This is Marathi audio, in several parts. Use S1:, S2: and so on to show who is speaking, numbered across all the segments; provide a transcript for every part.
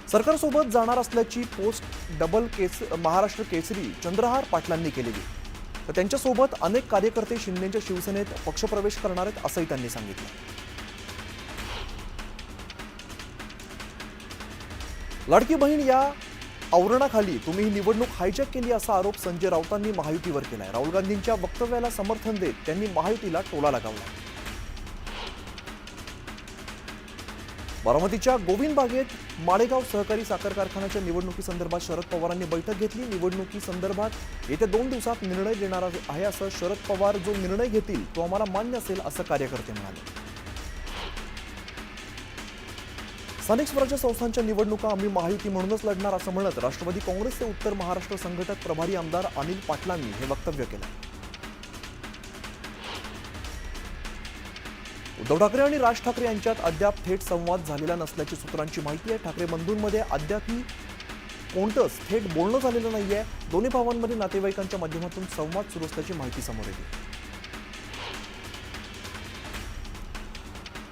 S1: सरकारसोबत जाणार असल्याची पोस्ट महाराष्ट्र केसरी चंद्रहार पाटलांनी केलेली। तर त्यांच्यासोबत अनेक कार्यकर्ते शिंदेच्या शिवसेनेत पक्षप्रवेश करणार आहेत असंही त्यांनी सांगितलं। लाडकी बहीण या आवरणाखाली तुम्ही ही निवडणूक हायजॅक केली असा आरोप संजय राऊतांनी महायुतीवर केलाय। राहुल गांधींच्या वक्तव्याला समर्थन देत त्यांनी महायुतीला टोला लगावला। बारामतीच्या गोविंद बागेत माळेगाव सहकारी साखर कारखान्याच्या निवडणुकीसंदर्भात शरद पवारांनी बैठक घेतली। निवडणुकीसंदर्भात येत्या 2 दिवसात निर्णय देणार आहे असं शरद पवार जो निर्णय घेतील तो आम्हाला मान्य असेल असं कार्यकर्ते म्हणाले। स्थानिक स्वराज्य संस्थांच्या निवडणुका आम्ही महायुती म्हणूनच लढणार असं म्हणत राष्ट्रवादी काँग्रेसचे उत्तर महाराष्ट्र संघटक प्रभारी आमदार अनिल पाटलांनी हे वक्तव्य केलं। उद्धव ठाकरे आणि राज ठाकरे यांच्यात अद्याप थेट संवाद झालेला नसल्याची सूत्रांची माहिती आहे। ठाकरे बंधूंमध्ये अद्यापही कोणतंच थेट बोलणं झालेलं नाहीये। दोन्ही भावांमध्ये नातेवाईकांच्या माध्यमातून संवाद सुरू असल्याची माहिती समोर येते।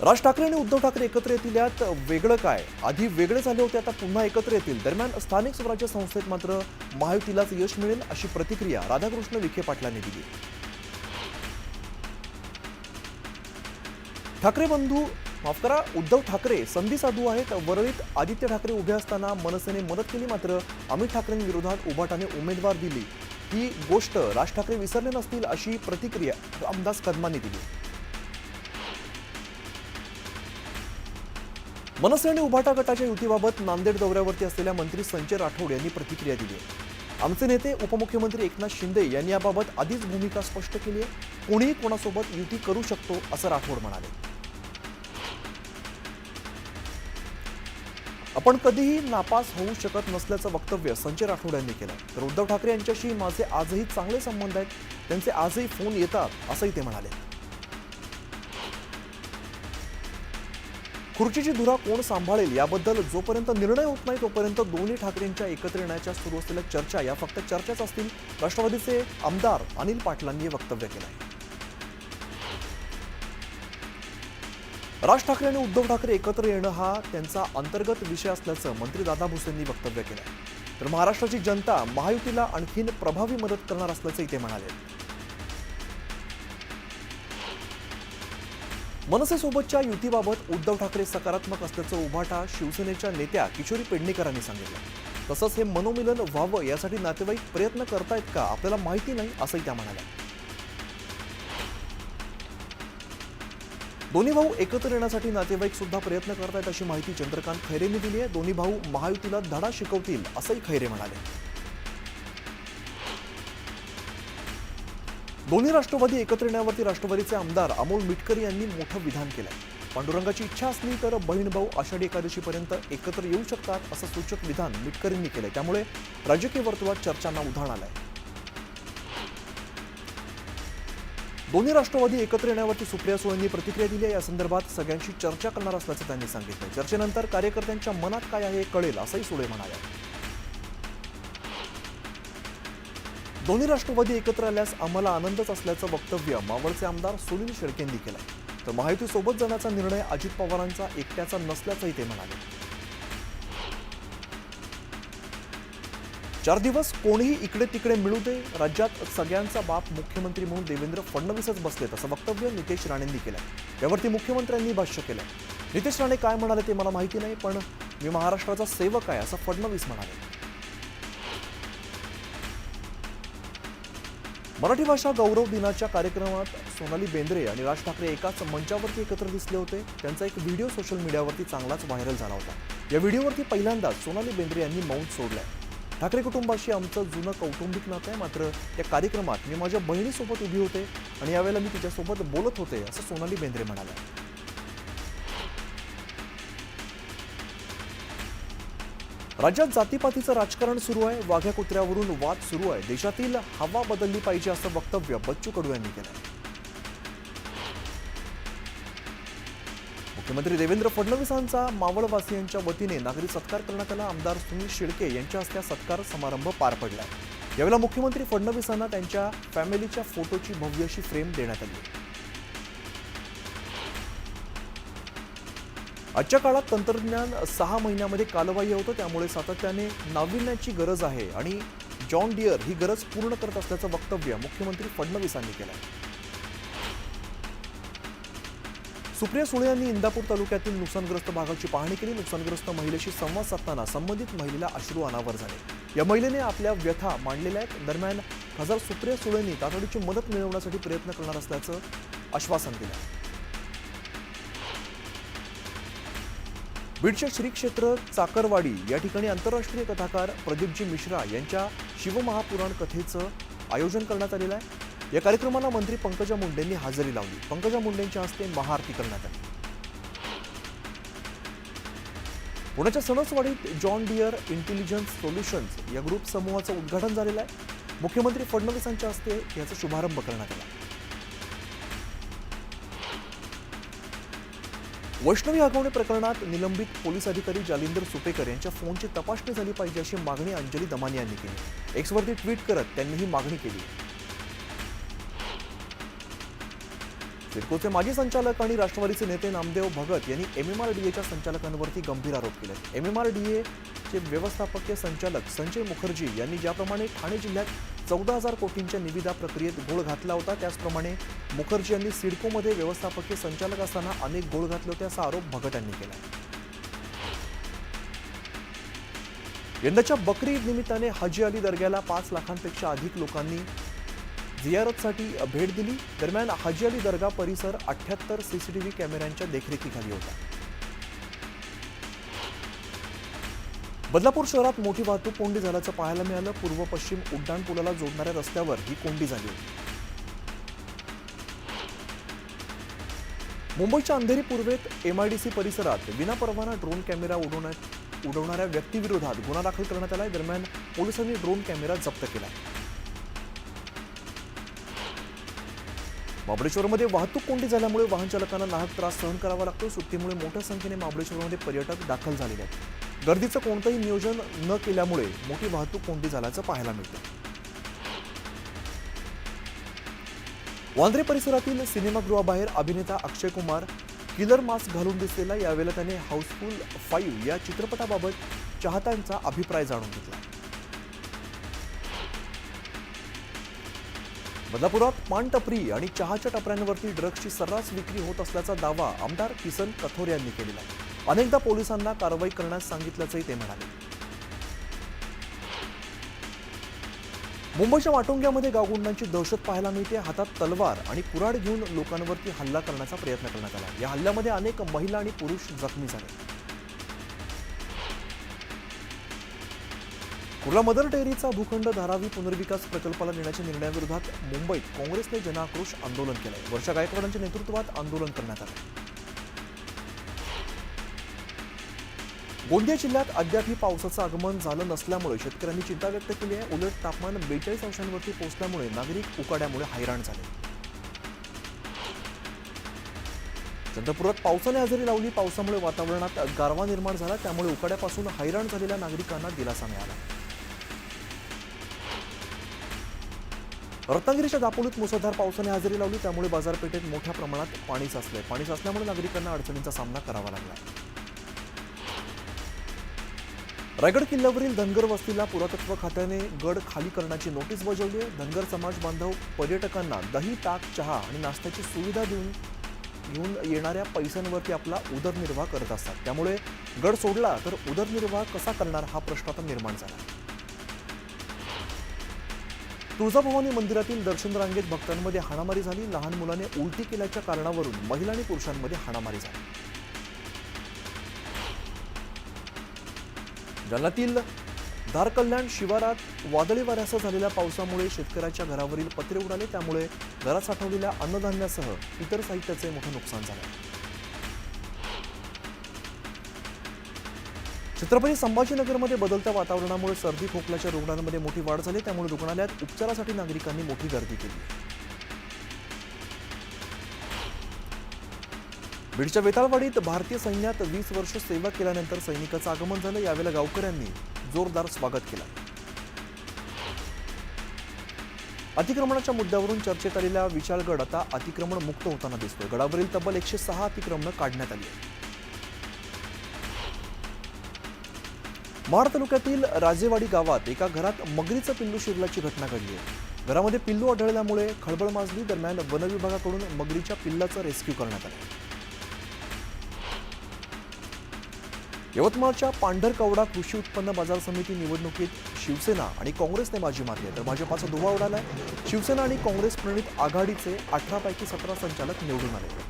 S1: राज ठाकरे आणि उद्धव ठाकरे एकत्र येतील यात वेगळं काय? आधी वेगळे झाले होते, आता पुन्हा एकत्र येतील। दरम्यान स्थानिक स्वराज्य संस्थेत मात्र महायुतीलाच यश मिळेल अशी प्रतिक्रिया राधाकृष्ण विखे पाटलांनी दिली। ठाकरे बंधू उद्धव ठाकरे संधी साधू आहेत। वरळीत आदित्य ठाकरे उभे असताना मनसेने मदत केली, मात्र अमित ठाकरेंविरोधात उभाटाने उमेदवार दिली। ही गोष्ट राज ठाकरे विसरले नसतील अशी प्रतिक्रिया रामदास कदमांनी दिली। मनसे आणि उभाटा गटाच्या युतीबाबत नांदेड दौऱ्यावरती असलेल्या मंत्री संजय राठोड यांनी प्रतिक्रिया दिली आहे। आमचे नेते उपमुख्यमंत्री एकनाथ शिंदे यांनी याबाबत आधीच भूमिका स्पष्ट केली आहे। कोणीही कोणासोबत युती करू शकतो असं राठोड म्हणाले। आपण कधीही नापास होऊ शकत नसल्याचं वक्तव्य संजय राठोड यांनी केलं। तर उद्धव ठाकरे यांच्याशी माझे आजही चांगले संबंध आहेत, त्यांचे आजही फोन येतात असंही ते म्हणाले। खुर्चीची धुरा कोण सांभाळेल याबद्दल जोपर्यंत निर्णय होत नाही तोपर्यंत दोन्ही ठाकरेंच्या एकत्र येण्याच्या सुरू असलेल्या चर्चा या फक्त चर्चाच असतील। राष्ट्रवादीचे आमदार अनिल पाटलांनी हे वक्तव्य केलं आहे। राज ठाकरे आणि उद्धव ठाकरे एकत्र येणं हा त्यांचा अंतर्गत विषय असल्याचं मंत्री दादा भुसेंनी वक्तव्य केलं आहे। तर महाराष्ट्राची जनता महायुतीला आणखीन प्रभावी मदत करणार असल्याचंही ते म्हणाले। मनसेसोबतच्या युतीबाबत उद्धव ठाकरे सकारात्मक असल्याचं उभाटा शिवसेनेच्या नेत्या किशोरी पेडणेकरांनी सांगितलं। तसंच हे मनोमिलन व्हावं यासाठी नातेवाईक प्रयत्न करतायत का आपल्याला माहिती नाही असंही त्या म्हणाल्या। दोन्ही भाऊ एकत्र येण्यासाठी नातेवाईक सुद्धा प्रयत्न करतायत अशी माहिती चंद्रकांत खैरेंनी दिली आहे। दोन्ही भाऊ महायुतीला धडा शिकवतील असंही खैरे म्हणाले। दोन्ही राष्ट्रवादी एकत्र येण्यावरती राष्ट्रवादीचे आमदार अमोल मिटकरी यांनी मोठं विधान केलंय। पांडुरंगाची इच्छा असली तर बहीण भाऊ आषाढी एकादशीपर्यंत एकत्र येऊ शकतात असं सूचक विधान मिटकरींनी केलंय। त्यामुळे राजकीय वर्तुळात चर्चांना उधाण आलंय। दोन्ही राष्ट्रवादी एकत्र येण्यावरती सुप्रिया सुळेंनी प्रतिक्रिया दिली आहे। या संदर्भात सगळ्यांशी चर्चा करणार असल्याचं त्यांनी सांगितलं। चर्चेनंतर कार्यकर्त्यांच्या मनात काय आहे हे कळेल असंही सुळे म्हणाले। दोन्ही राष्ट्रवादी एकत्र आल्यास आम्हाला आनंदच असल्याचं वक्तव्य मावळचे आमदार सुनील शेळकेंनी केलंय। तर महायुतीसोबत जाण्याचा निर्णय अजित पवारांचा एकट्याचा नसल्याचंही ते म्हणाले। 4 दिवस कोणीही इकडे तिकडे मिळू दे, राज्यात सगळ्यांचा बाप मुख्यमंत्री म्हणून देवेंद्र फडणवीसच बसलेत असं वक्तव्य नितेश राणेंनी केलंय। यावरती मुख्यमंत्र्यांनी भाष्य केलंय। नितेश राणे काय म्हणाले ते मला माहिती नाही, पण मी महाराष्ट्राचा सेवक आहे असं फडणवीस म्हणाले। मराठी भाषा गौरव दिनाच्या कार्यक्रमात सोनाली बेंद्रे आणि राज ठाकरे एकाच मंचावरती एकत्र दिसले होते। त्यांचा एक व्हिडिओ सोशल मीडियावरती चांगलाच व्हायरल झाला होता। या व्हिडिओवरती पहिल्यांदाच सोनाली बेंद्रे यांनी मौन सोडलंय। ठाकरे कुटुंबाशी आमचं जुनं कौटुंबिक नातं आहे, मात्र या कार्यक्रमात मी माझ्या बहिणीसोबत उभी होते आणि यावेळेला मी तिच्यासोबत बोलत होते असं सोनाली बेंद्रे म्हणाल्या। राज्यात जातीपातीचं राजकारण सुरू आहे, वाघ्या कुत्र्यावरून वाद सुरू आहे, देशातील हवा बदलली पाहिजे असं वक्तव्य बच्चू कडू यांनी केलंय। मुख्यमंत्री देवेंद्र फडणवीसांचा मावळवासियांच्या वतीने नागरी सत्कार करण्यात आला। आमदार सुनील शेळके यांच्या हस्ते सत्कार समारंभ पार पडलाय। यावेळेला मुख्यमंत्री फडणवीसांना त्यांच्या फॅमिलीच्या फोटोची भव्य अशी फ्रेम देण्यात आली। आजच्या काळात तंत्रज्ञान 6 महिन्यामध्ये कालबाह्य होतं, त्यामुळे सातत्याने नाविन्याची गरज आहे आणि जॉन डियर ही गरज पूर्ण करत असल्याचं वक्तव्य मुख्यमंत्री फडणवीसांनी केलं आहे. सुप्रिया सुळे यांनी इंदापूर तालुक्यातील नुकसानग्रस्त भागाची पाहणी केली. नुकसानग्रस्त महिलेशी संवाद साधताना संबंधित महिलेला अश्रू अनावर झाले. या महिलेने आपल्या व्यथा मांडलेल्या आहेत. दरम्यान खासदार सुप्रिया सुळेंनी तातडीची मदत मिळवण्यासाठी प्रयत्न करणार असल्याचं आश्वासन दिलं. बीडच्या श्री क्षेत्र चाकरवाडी या ठिकाणी आंतरराष्ट्रीय कथाकार प्रदीपजी मिश्रा यांच्या शिवमहापुराण कथेचं आयोजन करण्यात आलेलं आहे. या कार्यक्रमाला मंत्री पंकजा मुंडेंनी हजेरी लावली. पंकजा मुंडेंच्या हस्ते महाआरती करण्यात आली. पुण्याच्या सणसवाडीत जॉन डियर इंटेलिजन्स सोल्युशन्स या ग्रुप समूहाचं उद्घाटन झालेलं आहे. मुख्यमंत्री फडणवीसांच्या हस्ते याचा शुभारंभ करण्यात आला. वैष्णवी हगवणे प्रकरणात निलंबित पोलीस अधिकारी जालिंदर सुपेकर यांच्या फोनची तपासणी झाली पाहिजे अशी मागणी अंजली दमानी यांनी केली. एक्सवरती ट्विट करत त्यांनी ही मागणी केली. सिडकोचे माजी संचालक आणि राष्ट्रवादीचे नेते नामदेव भगत यांनी MMRDAच्या संचालकांवरती गंभीर आरोप केले. MMRDAचे व्यवस्थापकीय संचालक संजय मुखर्जी यांनी ज्याप्रमाणे ठाणे जिल्ह्यात 14,000 कोटींच्या निविदा प्रक्रियेत घोळ घातला होता, त्याचप्रमाणे मुखर्जी यांनी सिडकोमध्ये व्यवस्थापकीय संचालक असताना अनेक घोळ घातले होते असा आरोप भगत यांनी केला. यंदाच्या बकरी ईद निमित्ताने हाजी अली दर्ग्याला 5 लाखांपेक्षा अधिक लोकांनी जियारतसाठी भेट दिली. दरम्यान हाजी अली दर्गा परिसर 78 CCTV कॅमेऱ्यांच्या देखरेखीखाली होता. बदलापूर शहरात मोठी वाहतूक कोंडी झाल्याचं पाहायला मिळालं. पूर्व पश्चिम उड्डाण पुलाला जोडणाऱ्या रस्त्यावर ही कोंडी झाली होती. मुंबईच्या अंधेरी पूर्वेत MIDC परिसरात विनापरवाना ड्रोन कॅमेरा उडवणाऱ्या व्यक्तीविरोधात गुन्हा दाखल करण्यात आलाय. दरम्यान पोलिसांनी ड्रोन कॅमेरा जप्त केलाय. महाबळेश्वरमध्ये वाहतूक कोंडी झाल्यामुळे वाहन चालकांना नाहक त्रास सहन करावा लागतो. सुट्टीमुळे मोठ्या संख्येने महाबळेश्वरमध्ये पर्यटक दाखल झालेले आहेत. गर्दीचं कोणतंही नियोजन न केल्यामुळे मोठी वाहतूक कोंडी झाल्याचं पाहायला मिळतं. वांद्रे परिसरातील सिनेमागृहाबाहेर अभिनेता अक्षय कुमार किलर मास्क घालून दिसलेला. यावेळेला त्याने हाऊसफुल 5 या चित्रपटाबाबत चाहत्यांचा अभिप्राय जाणून घेतला. बदलापुरात पान टपरी आणि चहाच्या टपऱ्यांवरती ड्रग्सची सर्रास विक्री होत असल्याचा दावा आमदार किसन कथोरे यांनी केलेला आहे. अनेकदा पोलिसांना कारवाई करण्यास सांगितल्याचंही ते म्हणाले. मुंबईच्या वाटोंग्यामध्ये गावगुंडांची दहशत पाहायला मिळते. हातात तलवार आणि कुऱ्हाड घेऊन लोकांवरती हल्ला करण्याचा प्रयत्न करण्यात आला. या हल्ल्यामध्ये अनेक महिला आणि पुरुष जखमी झाले. कुर्ला मदर डेअरीचा भूखंड धारावी पुनर्विकास प्रकल्पाला देण्याच्या निर्णयाविरोधात मुंबईत काँग्रेसने जनआक्रोश आंदोलन केलंय. वर्षा गायकवाडांच्या नेतृत्वात आंदोलन करण्यात आलं. गोंदिया जिल्ह्यात अद्यापही पावसाचं आगमन झालं नसल्यामुळे शेतकऱ्यांनी चिंता व्यक्त केली आहे. उलट तापमान 42 अंशांवरती पोहोचल्यामुळे नागरिक उकाड्यामुळे हैराण झाले. चंद्रपुरात पावसाने हजेरी लावली. पावसामुळे वातावरणात गारवा निर्माण झाला, त्यामुळे उकाड्यापासून हैराण झालेल्या नागरिकांना दिलासा मिळाला. रत्नागिरीच्या दापोलीत मुसळधार पावसाने हजेरी लावली, त्यामुळे बाजारपेठेत मोठ्या प्रमाणात पाणी साचलंय. पाणी साचल्यामुळे नागरिकांना अडचणींचा सामना करावा लागला. रायगड किल्ल्यावरील धनगर वस्तीला पुरातत्व खात्याने गड खाली करण्याची नोटीस बजावली आहे. धनगर समाज बांधव पर्यटकांना दही, ताक, चहा आणि नाश्त्याची सुविधा घेऊन येणाऱ्या पैशांवरती आपला उदरनिर्वाह करत असतात. त्यामुळे गड सोडला तर उदरनिर्वाह कसा करणार हा प्रश्न आता निर्माण झाला. तुळजाभवानी मंदिरातील दर्शन रांगेत भक्तांमध्ये हाणामारी झाली. लहान मुलाने उलटी केल्याच्या कारणावरून महिला आणि पुरुषांमध्ये हाणामारी झाली. जालन्यातील धारकल्याण शिवारात वादळी वाऱ्यासह झालेल्या पावसामुळे शेतकऱ्याच्या घरावरील पत्रे उडाले, त्यामुळे घरात साठवलेल्या अन्नधान्यासह इतर साहित्याचे मोठे नुकसान झाले. छत्रपती संभाजीनगरमध्ये बदलत्या वातावरणामुळे सर्दी खोकल्याच्या रुग्णांमध्ये मोठी वाढ झाली, त्यामुळे रुग्णालयात उपचारासाठी नागरिकांनी मोठी गर्दी केली. बीडच्या वेताळवाडीत भारतीय सैन्यात 20 वर्ष सेवा केल्यानंतर सैनिकाचं आगमन झालं. यावेळेला गावकऱ्यांनी जोरदार स्वागत केलं. अतिक्रमणाच्या मुद्द्यावरून चर्चेत आलेला विशाळगड आता अतिक्रमण मुक्त होताना दिसतोय. गडावरील तब्बल 106 अतिक्रमणं काढण्यात आली आहेत. महाड तालुक्यातील राजेवाडी गावात एका घरात मगरीचं पिल्लू शिरल्याची घटना घडली आहे। घरामध्ये पिल्लू आढळल्यामुळे खळबळ माजली। दरम्यान वन विभागाकडून मगरीच्या पिल्लाचं रेस्क्यू करण्यात आलं। यवतमाळच्या पांढरकवडा कृषी उत्पन्न बाजार समिती निवडणुकीत शिवसेना आणि काँग्रेसने बाजी मारली आहे, तर भाजपाचा धुव्वा उडालाय। शिवसेना आणि काँग्रेस प्रणित आघाडीचे 18 पैकी 17 संचालक निवडून आले।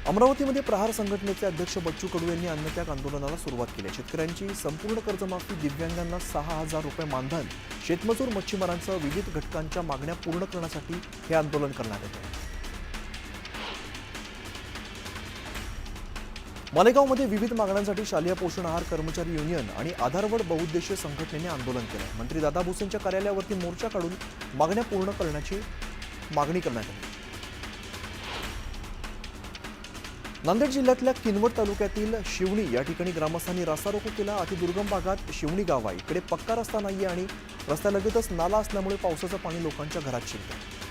S1: अमरावतीमध्ये प्रहार संघटनेचे अध्यक्ष बच्चू कडू यांनी अन्नत्याग आंदोलनाला सुरुवात केली आहे। शेतकऱ्यांची संपूर्ण कर्जमाफी, दिव्यांगांना 6,000 रुपये मानधन, शेतमजूर मच्छीमारांसह विविध घटकांच्या मागण्या पूर्ण करण्यासाठी हे आंदोलन करण्यात येते। मालेगावमध्ये विविध मागण्यांसाठी शालेय पोषण आहार कर्मचारी युनियन आणि आधारवड बहुउद्देशीय संघटनेने आंदोलन केलं। मंत्री दादा भुसेंच्या कार्यालयावरती मोर्चा काढून मागण्या पूर्ण करण्याची मागणी करण्यात आली। नांदेड जिल्ह्यातल्या किनवट तालुक्यातील शिवणी या ठिकाणी ग्रामस्थांनी रास्ता रोको केला। अतिदुर्गम भागात शिवणी गाव आहे, इकडे पक्का रस्ता नाहीये आणि रस्त्यालगतच नाला असल्यामुळे पावसाचं पाणी लोकांच्या घरात शिरतं।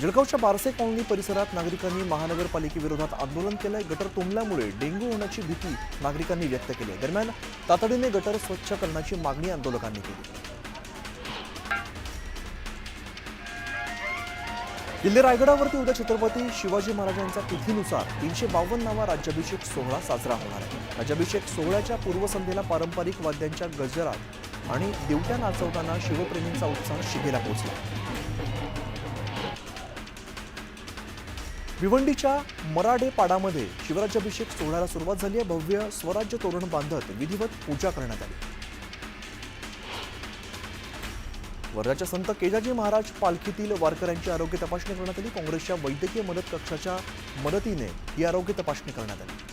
S1: जळगावच्या बारसे कॉलनी परिसरात नागरिकांनी महानगरपालिकेविरोधात आंदोलन केलंय। गटर तुंबल्यामुळे डेंग्यू होण्याची भीती नागरिकांनी व्यक्त केली आहे। दरम्यान तातडीने गटर स्वच्छ करण्याची मागणी आंदोलकांनी केली। किल्ले रायगडावरती उद्या छत्रपती शिवाजी महाराजांच्या तिथीनुसार 352वा राज्याभिषेक सोहळा साजरा होणार आहे। राज्याभिषेक सोहळ्याच्या पूर्वसंध्येला पारंपरिक वाद्यांच्या गजरात आणि दिवट्या नाचवताना शिवप्रेमींचा उत्साह शिगेला पोहोचला। भिवंडीच्या मराडे पाडामध्ये शिवराज्याभिषेक सोहळ्याला सुरुवात झाली आहे। भव्य स्वराज्य तोरण बांधत विधिवत पूजा करण्यात आली। वर्ध्याच्या संत केजाजी महाराज पालखीतील वारकऱ्यांची आरोग्य तपासणी करण्यात आली। काँग्रेसच्या वैद्यकीय मदत कक्षाच्या मदतीने ही आरोग्य तपासणी करण्यात आली।